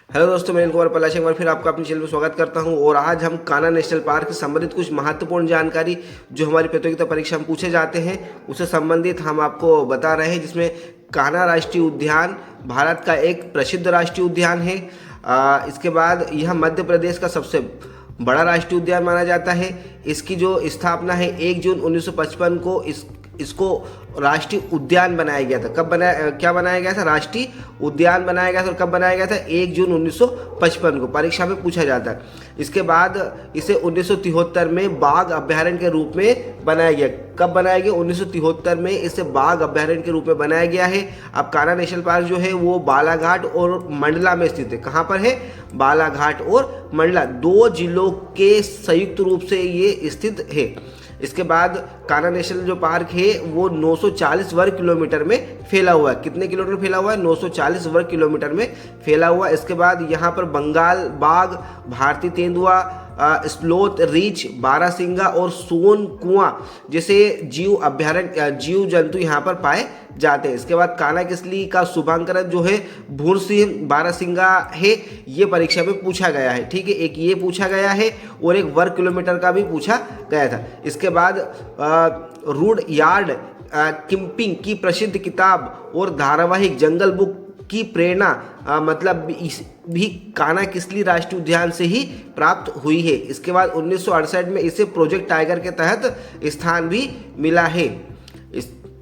Hello दोस्तों, मैं कुमार पलाश एक बार फिर आपका अपने चैनल में स्वागत करता हूं। और आज हम कान्हा नेशनल पार्क से संबंधित कुछ महत्वपूर्ण जानकारी जो हमारी प्रतियोगिता परीक्षा में पूछे जाते हैं उससे संबंधित हम आपको बता रहे हैं, जिसमें कान्हा राष्ट्रीय उद्यान भारत का एक प्रसिद्ध राष्ट्रीय उद्यान है। इसके बाद यह मध्य प्रदेश का सबसे बड़ा राष्ट्रीय उद्यान माना जाता है। इसकी जो स्थापना है 1 जून 1955 को इसको राष्ट्रीय उद्यान बनाया गया था। कब बनाया गया था? राष्ट्रीय उद्यान बनाया गया था। और कब बनाया गया था? 1 जून 1955 को। परीक्षा में पूछा जाता है। इसके बाद इसे 1973 में बाघ अभ्यारण्य के रूप में बनाया गया। कब बनाया गया? 1973 में इसे बाघ अभ्यारण्य के रूप में बनाया गया है। अब कान्हा नेशनल पार्क जो है वो बालाघाट और मंडला में स्थित है। कहाँ पर है? बालाघाट और मंडला, 2 जिलों के संयुक्त रूप से ये स्थित है। इसके बाद कान्हा नेशनल जो पार्क है वो 940 वर्ग किलोमीटर में फैला हुआ है। कितने किलोमीटर फैला हुआ है? 940 वर्ग किलोमीटर में फैला हुआ है। इसके बाद यहाँ पर बंगाल बाघ, भारतीय तेंदुआ, स्लोथ, रीछ, बारहसिंगा और सोन कुआं जैसे जीव जंतु यहाँ पर पाए जाते हैं। इसके बाद कान्हा किसली का शुभांकरण जो है भूर सिंह बारहसिंगा है। ये परीक्षा में पूछा गया है। ठीक है, एक ये पूछा गया है और एक वर्ग किलोमीटर का भी पूछा गया था। इसके बाद रुडयार्ड किपलिंग की प्रसिद्ध किताब और धारावाहिक जंगल बुक की प्रेरणा भी कान्हा किसली राष्ट्रीय उद्यान से ही प्राप्त हुई है। इसके बाद 1968 में इसे प्रोजेक्ट टाइगर के तहत स्थान भी मिला है।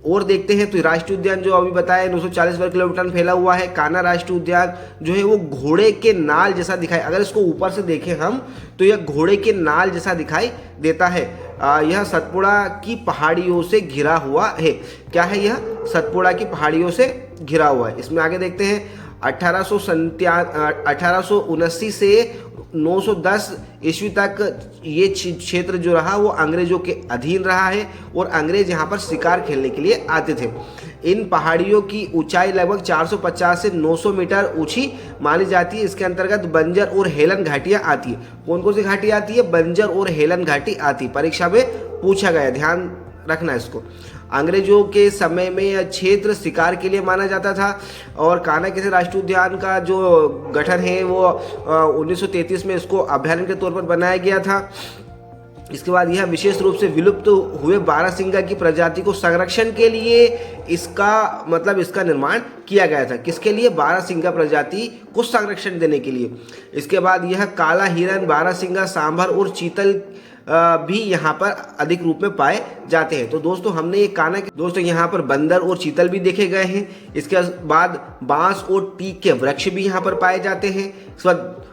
और देखते हैं तो राष्ट्रीय उद्यान जो अभी बताया 940 वर्ग किलोमीटर में फैला हुआ है। कान्हा राष्ट्रीय उद्यान जो है वो घोड़े के नाल जैसा दिखाई, अगर इसको ऊपर से देखें हम तो यह घोड़े के नाल जैसा दिखाई देता है। यह सतपुड़ा की पहाड़ियों से घिरा हुआ है। क्या है यह? सतपुड़ा की पहाड़ियों से घिरा हुआ है। इसमें आगे देखते हैं 1879 से 910 ईस्वी तक ये क्षेत्र जो रहा वो अंग्रेजों के अधीन रहा है और अंग्रेज यहाँ पर शिकार खेलने के लिए आते थे। इन पहाड़ियों की ऊंचाई लगभग 450 से 900 मीटर ऊंची मानी जाती है। इसके अंतर्गत बंजर और हेलन घाटियाँ आती है। कौन कौन सी घाटी आती है? बंजर और हेलन घाटी आती है। परीक्षा में पूछा गया, ध्यान रखना इसको। अंग्रेजों के समय में यह क्षेत्र शिकार के लिए माना जाता था। और कान्हा किसी राष्ट्रीय उद्यान का जो गठन है वो 1933 में इसको अभ्यारण्य के तौर पर बनाया गया था। इसके बाद यह विशेष रूप से विलुप्त हुए बारहसिंगा की प्रजाति को संरक्षण के लिए इसका निर्माण किया गया था। किसके लिए? बारहसिंगा प्रजाति को संरक्षण देने के लिए। इसके बाद यह काला हिरन, बारहसिंगा, सांभर और चीतल भी यहाँ पर अधिक रूप में पाए जाते हैं। तो दोस्तों हमने ये कान्हा के दोस्तों यहाँ पर बंदर और चीतल भी देखे गए हैं। इसके बाद बांस और टीक के वृक्ष भी यहाँ पर पाए जाते हैं। इसके बाद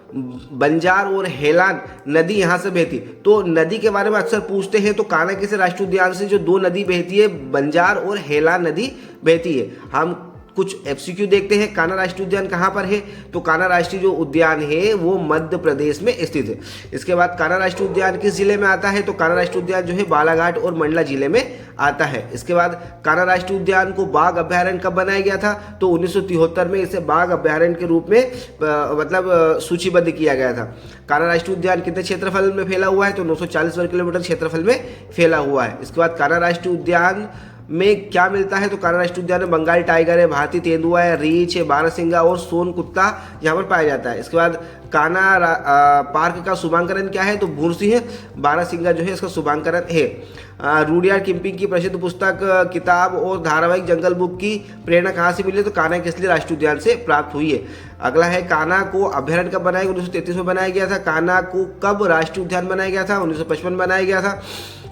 बंजार और हेलान नदी यहाँ से बहती। तो नदी के बारे में अक्सर पूछते हैं, तो कान्हा किसी राष्ट्रीय उद्यान से जो 2 नदी बहती है, बंजार और हेलान नदी बहती है। हम कुछ एमसीक्यू देखते हैं। कान्हा राष्ट्रीय उद्यान कहाँ पर है? तो कान्हा राष्ट्रीय जो उद्यान है वो मध्य प्रदेश में स्थित है। इसके बाद कान्हा राष्ट्रीय उद्यान किस जिले में आता है? तो कान्हा राष्ट्रीय उद्यान जो है बालाघाट और मंडला जिले में आता है। इसके बाद कान्हा राष्ट्रीय उद्यान को बाघ अभ्यारण्य कब बनाया गया था? तो 1973 में इसे बाघ अभ्यारण्य के रूप में सूचीबद्ध किया गया था। कान्हा राष्ट्रीय उद्यान कितने क्षेत्रफल में फैला हुआ है? तो 940 वर्ग किलोमीटर क्षेत्रफल में फैला हुआ है। इसके बाद कान्हा राष्ट्रीय उद्यान में क्या मिलता है? तो कान्हा राष्ट्रीय उद्यान में बंगाली टाइगर है, भारतीय तेंदुआ है, रीछ है, बारहसिंगा और सोन कुत्ता यहाँ पर पाया जाता है। इसके बाद कान्हा पार्क का शुभांकरण क्या है? तो भूर सिंह बारहसिंगा जो है इसका शुभांकरण है। रुडयार्ड किपलिंग की प्रसिद्ध पुस्तक, किताब और धारावाहिक जंगल बुक की प्रेरणा कहाँ से मिली? तो कान्हा किसली राष्ट्रीय उद्यान से प्राप्त हुई है। अगला है कान्हा को अभ्यारण्य कब बनाया गया? 1933 में बनाया गया था। कान्हा को कब राष्ट्रीय उद्यान बनाया गया था? 1955 में बनाया गया था।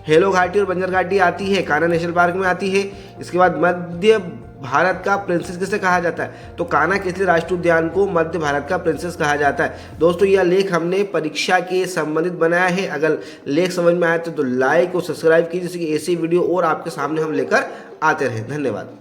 हेलो घाटी और बंजर घाटी आती है, कान्हा नेशनल पार्क में आती है। इसके बाद मध्य भारत का प्रिंसेस किसे कहा जाता है? तो कान्हा किसली राष्ट्रीय उद्यान को मध्य भारत का प्रिंसेस कहा जाता है। दोस्तों यह लेख हमने परीक्षा के संबंधित बनाया है। अगर लेख समझ में आए तो लाइक और सब्सक्राइब कीजिए, जैसे कि ऐसी वीडियो और आपके सामने हम लेकर आते रहें। धन्यवाद।